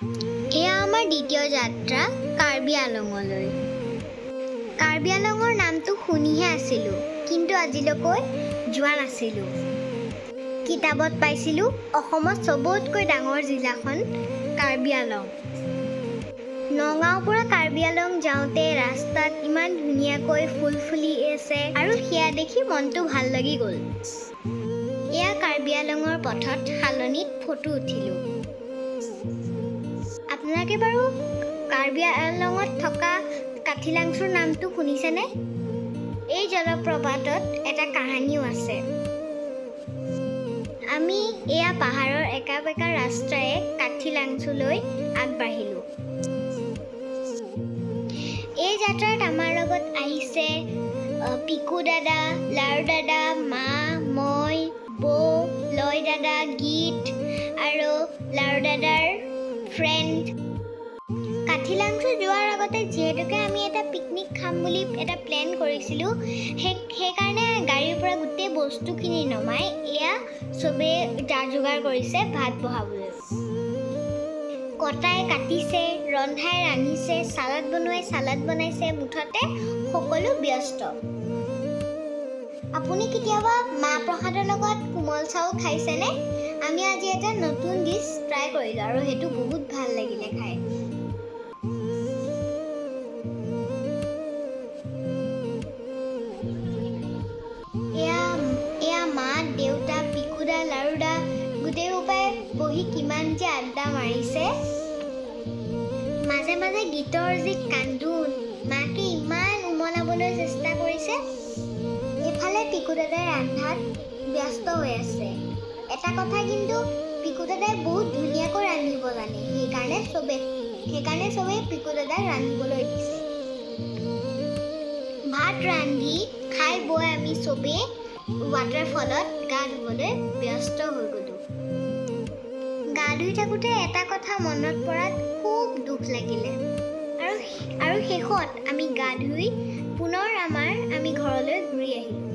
এয়া আমাৰ দ্বিতীয় যাত্ৰা কাৰ্বি আংলঙলৈ। কাৰ্বি আংলঙৰ নামটো শুনিহে আছিলোঁ, কিন্তু আজিলৈকৈ যোৱা নাছিলোঁ। কিতাপত পাইছিলোঁ অসমত চবতকৈ ডাঙৰ জিলাখন কাৰ্বি আংলং। নগাঁৱৰ পৰা কাৰ্বি আংলং যাওঁতে ৰাস্তাত ইমান ধুনীয়াকৈ ফুল ফুলি আছে আৰু সেয়া দেখি মনটো ভাল লাগি গ'ল। এয়া কাৰ্বি আংলঙৰ পথত সালনিত ফটো উঠিলোঁ। আপোনালোকে বাৰু কাৰ্বি আংলঙত থকা কাঠিলাংচুৰ নামটো শুনিছেনে? এই জলপ্ৰপাতত এটা কাহিনীও আছে। আমি এয়া পাহাৰৰ একা বেকা ৰাস্তাৰে কাঠিলাংচুলৈ আগবাঢ়িলোঁ। এই যাত্ৰাত আমাৰ লগত আহিছে পিকু দাদা, লাৰু দাদা, মা, মই, বৌ, লয় দাদা, গীত আৰু লাৰু দাদাৰ ফ্ৰেণ্ড। কাঠিলাংচু যোৱাৰ আগতে যিহেতুকে আমি এটা পিকনিক খাম বুলি এটা প্লেন কৰিছিলোঁ, সেইকাৰণে গাড়ীৰ পৰা গোটেই বস্তুখিনি নমাই এয়া চবেই যা যোগাৰ কৰিছে ভাত বহাবলৈ। কটাই কাটিছে, ৰন্ধাই ৰান্ধিছে, চালাড বনোৱাই চালাড বনাইছে, মুঠতে সকলো ব্যস্ত। আপুনি কেতিয়াবা মাহ প্ৰসাদৰ লগত কোমল চাউল খাইছেনে? আমি আজি এটা নতুন ডিছ ট্ৰাই কৰিলোঁ আৰু সেইটো বহুত ভাল লাগিলে খাই। এয়া মা, দেউতা, পিকুদা, লাৰুদা গোটেই সোপাই বহি কিমান যে আড্ডা মাৰিছে। মাজে মাজে গীতৰ যি কান্দোন, মাকে ইমান উমলাবলৈ চেষ্টা কৰিছে। এফালে পিকু দাদাই ৰান্ধাত ব্যস্ত হৈ আছে। এটা কথা কিন্তু পিকু দাদাই বহুত ধুনীয়াকৈ ৰান্ধিব জানে, সেইকাৰণে চবেই পিকু দাদাক ৰান্ধিবলৈ দিছে। ভাত ৰান্ধি খাই বৈ আমি চবেই ৱাটাৰফলত গা ধুবলৈ ব্যস্ত হৈ গ'লোঁ। গা ধুই থাকোঁতে এটা কথা মনত পৰাত খুব দুখ লাগিলে আৰু শেষত আমি গা ধুই পুনৰ আমি ঘৰলৈ ঘূৰি আহিলোঁ।